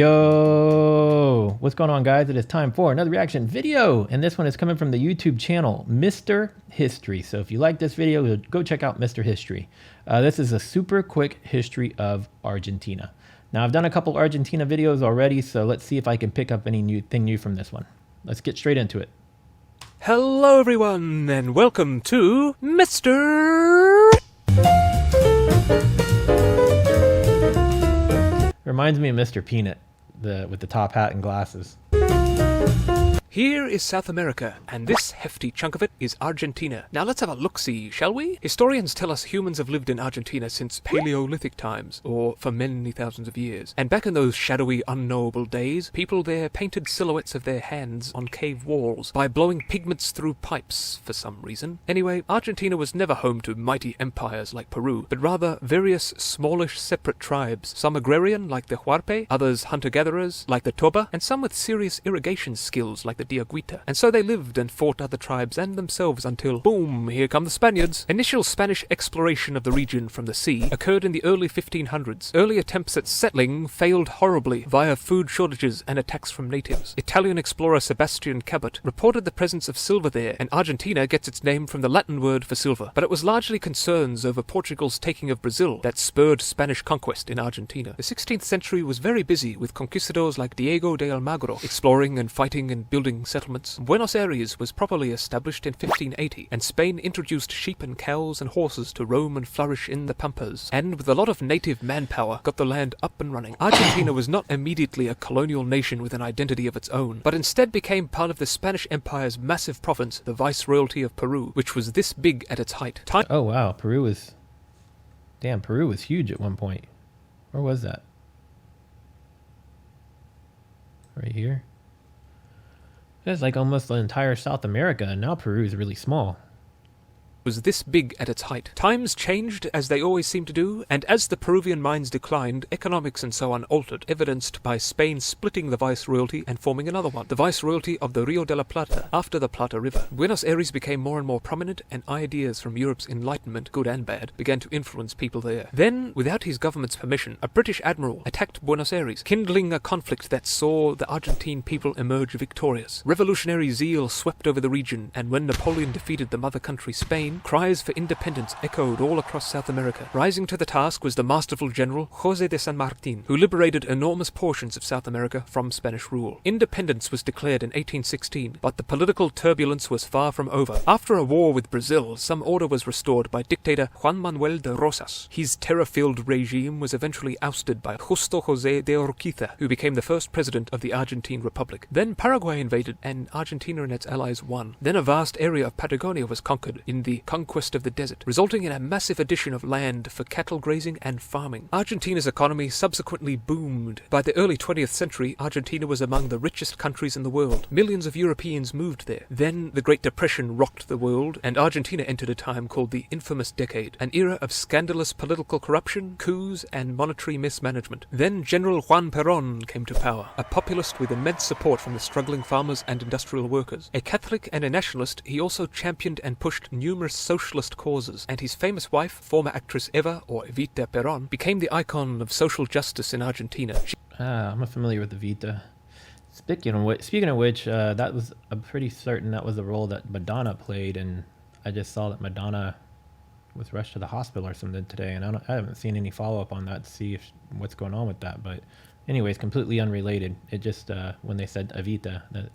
Yo, what's going on, guys? It is time for another reaction video, and this one is coming from the YouTube channel Mr. History. So if you like this video, go check out Mr. History. This is a super quick history of Argentina. Now, I've done a couple Argentina videos already, so let's see if I can pick up anything new from this one. Let's get straight into it. Hello everyone, and welcome to Mr. Reminds me of Mr. Peanut, with the top hat and glasses. Here is South America, and this hefty chunk of it is Argentina. Now let's have a look-see, shall we? Historians tell us humans have lived in Argentina since Paleolithic times, or for many thousands of years. And back in those shadowy, unknowable days, people there painted silhouettes of their hands on cave walls by blowing pigments through pipes for some reason. Anyway, Argentina was never home to mighty empires like Peru, but rather various smallish separate tribes, some agrarian like the Huarpe, others hunter-gatherers like the Toba, and some with serious irrigation skills like the Diaguita. And so they lived and fought other tribes and themselves until, boom, here come the Spaniards. Initial Spanish exploration of the region from the sea occurred in the early 1500s. Early attempts at settling failed horribly via food shortages and attacks from natives. Italian explorer Sebastian Cabot reported the presence of silver there, and Argentina gets its name from the Latin word for silver. But it was largely concerns over Portugal's taking of Brazil that spurred Spanish conquest in Argentina. The 16th century was very busy with conquistadors like Diego de Almagro exploring and fighting and building settlements. Buenos Aires was properly established in 1580, and Spain introduced sheep and cows and horses to roam and flourish in the pampas, and with a lot of native manpower got the land up and running. Argentina was not immediately a colonial nation with an identity of its own, but instead became part of the Spanish Empire's massive province, the Viceroyalty of Peru, which was this big at its height. Oh wow, Peru was huge at one point. Where was that? Right here? That's like almost the entire South America, and now Peru is really small. Was this big at its height. Times changed, as they always seem to do, and as the Peruvian mines declined, economics and so on altered, evidenced by Spain splitting the Viceroyalty and forming another one, the Viceroyalty of the Rio de la Plata, after the Plata River. Buenos Aires became more and more prominent, and ideas from Europe's Enlightenment, good and bad, began to influence people there. Then, without his government's permission, a British admiral attacked Buenos Aires, kindling a conflict that saw the Argentine people emerge victorious. Revolutionary zeal swept over the region, and when Napoleon defeated the mother country Spain, cries for independence echoed all across South America. Rising to the task was the masterful general José de San Martín, who liberated enormous portions of South America from Spanish rule. Independence was declared in 1816, but the political turbulence was far from over. After a war with Brazil, some order was restored by dictator Juan Manuel de Rosas. His terror-filled regime was eventually ousted by Justo José de Urquiza, who became the first president of the Argentine Republic. Then Paraguay invaded, and Argentina and its allies won. Then a vast area of Patagonia was conquered in the conquest of the desert, resulting in a massive addition of land for cattle grazing and farming. Argentina's economy subsequently boomed. By the early 20th century, Argentina was among the richest countries in the world. Millions of Europeans moved there. Then the Great Depression rocked the world, and Argentina entered a time called the infamous decade, an era of scandalous political corruption, coups, and monetary mismanagement. Then General Juan Perón came to power, a populist with immense support from the struggling farmers and industrial workers. A Catholic and a nationalist, he also championed and pushed numerous socialist causes, and his famous wife, former actress Eva, or Evita Perón, became the icon of social justice in Argentina. I'm familiar with Evita. Speaking of which, that was pretty certain that was the role that Madonna played, and I just saw that Madonna was rushed to the hospital or something today, and I haven't seen any follow-up on that to see what's going on with that. But anyways, completely unrelated. It just when they said Evita, that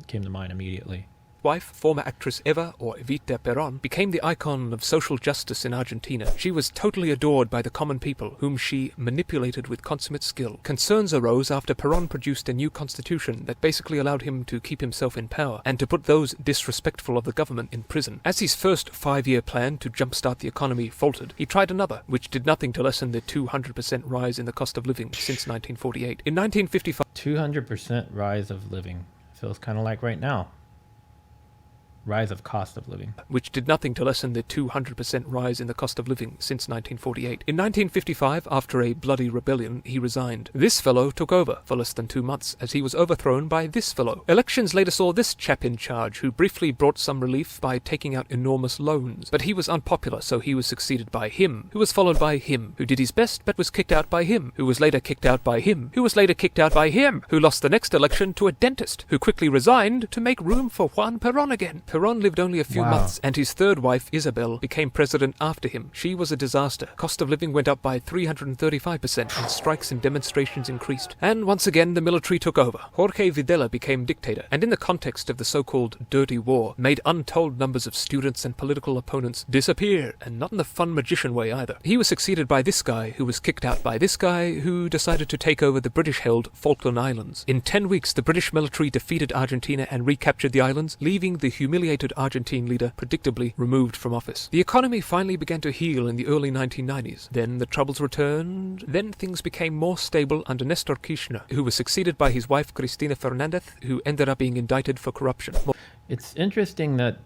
came to mind immediately. Wife, former actress Eva, or Evita Perón, became the icon of social justice in Argentina. She was totally adored by the common people, whom she manipulated with consummate skill. Concerns arose after Perón produced a new constitution that basically allowed him to keep himself in power, and to put those disrespectful of the government in prison. As his first 5-year plan to jumpstart the economy faltered, he tried another, which did nothing to lessen the 200% rise in the cost of living since 1948. In 1955... 200% rise of living. Feels kind of like right now. rise of cost of living. Which did nothing to lessen the 200% rise in the cost of living since 1948. In 1955, after a bloody rebellion, he resigned. This fellow took over for less than 2 months, as he was overthrown by this fellow. Elections later saw this chap in charge, who briefly brought some relief by taking out enormous loans. But he was unpopular, so he was succeeded by him, who was followed by him, who did his best but was kicked out by him, who was later kicked out by him, who was later kicked out by him, who lost the next election to a dentist, who quickly resigned to make room for Juan Perón again. Perón lived only a few months, and his third wife, Isabel, became president after him. She was a disaster. Cost of living went up by 335%, and strikes and demonstrations increased. And once again, the military took over. Jorge Videla became dictator, and in the context of the so-called Dirty War, made untold numbers of students and political opponents disappear, and not in the fun magician way either. He was succeeded by this guy, who was kicked out by this guy, who decided to take over the British-held Falkland Islands. In 10 weeks, the British military defeated Argentina and recaptured the islands, leaving the humiliated Argentine leader predictably removed from office. The economy finally began to heal in the early 1990s. Then the troubles returned. Then things became more stable under Nestor Kirchner, who was succeeded by his wife Cristina Fernandez, who ended up being indicted for corruption. It's interesting that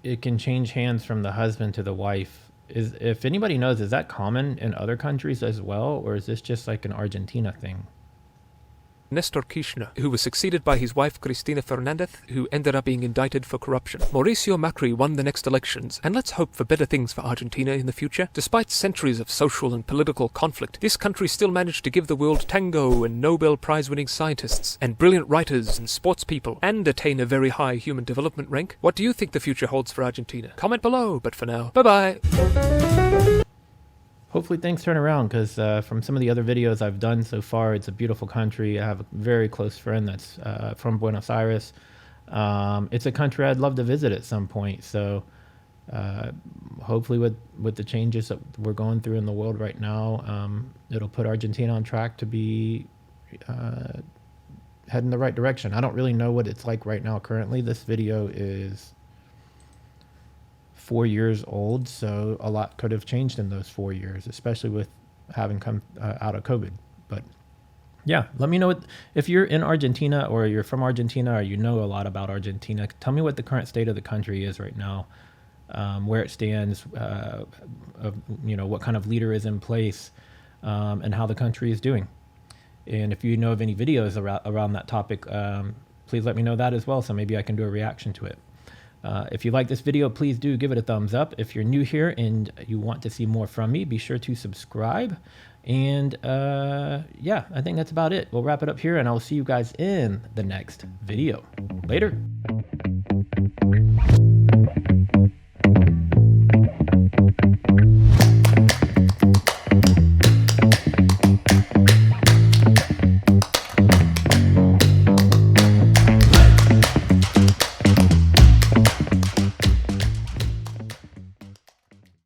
it can change hands from the husband to the wife. If anybody knows, is that common in other countries as well, or is this just like an Argentina thing? Nestor Kirchner, who was succeeded by his wife Cristina Fernandez, who ended up being indicted for corruption. Mauricio Macri won the next elections, and let's hope for better things for Argentina in the future. Despite centuries of social and political conflict, this country still managed to give the world tango and Nobel Prize-winning scientists, and brilliant writers and sports people, and attain a very high human development rank. What do you think the future holds for Argentina? Comment below, but for now, bye-bye! Hopefully things turn around, because from some of the other videos I've done so far, it's a beautiful country. I have a very close friend that's from Buenos Aires. It's a country I'd love to visit at some point. So hopefully with the changes that we're going through in the world right now, it'll put Argentina on track to be heading the right direction. I don't really know what it's like right now currently. This video is 4 years old, so a lot could have changed in those 4 years, especially with having come out of COVID. But yeah, let me know if you're in Argentina, or you're from Argentina, or you know a lot about Argentina. Tell me what the current state of the country is right now, where it stands, what kind of leader is in place, and how the country is doing. And if you know of any videos around that topic, please let me know that as well, so maybe I can do a reaction to it. If you like this video, please do give it a thumbs up. If you're new here and you want to see more from me, be sure to subscribe. And yeah, I think that's about it. We'll wrap it up here, and I'll see you guys in the next video. Later.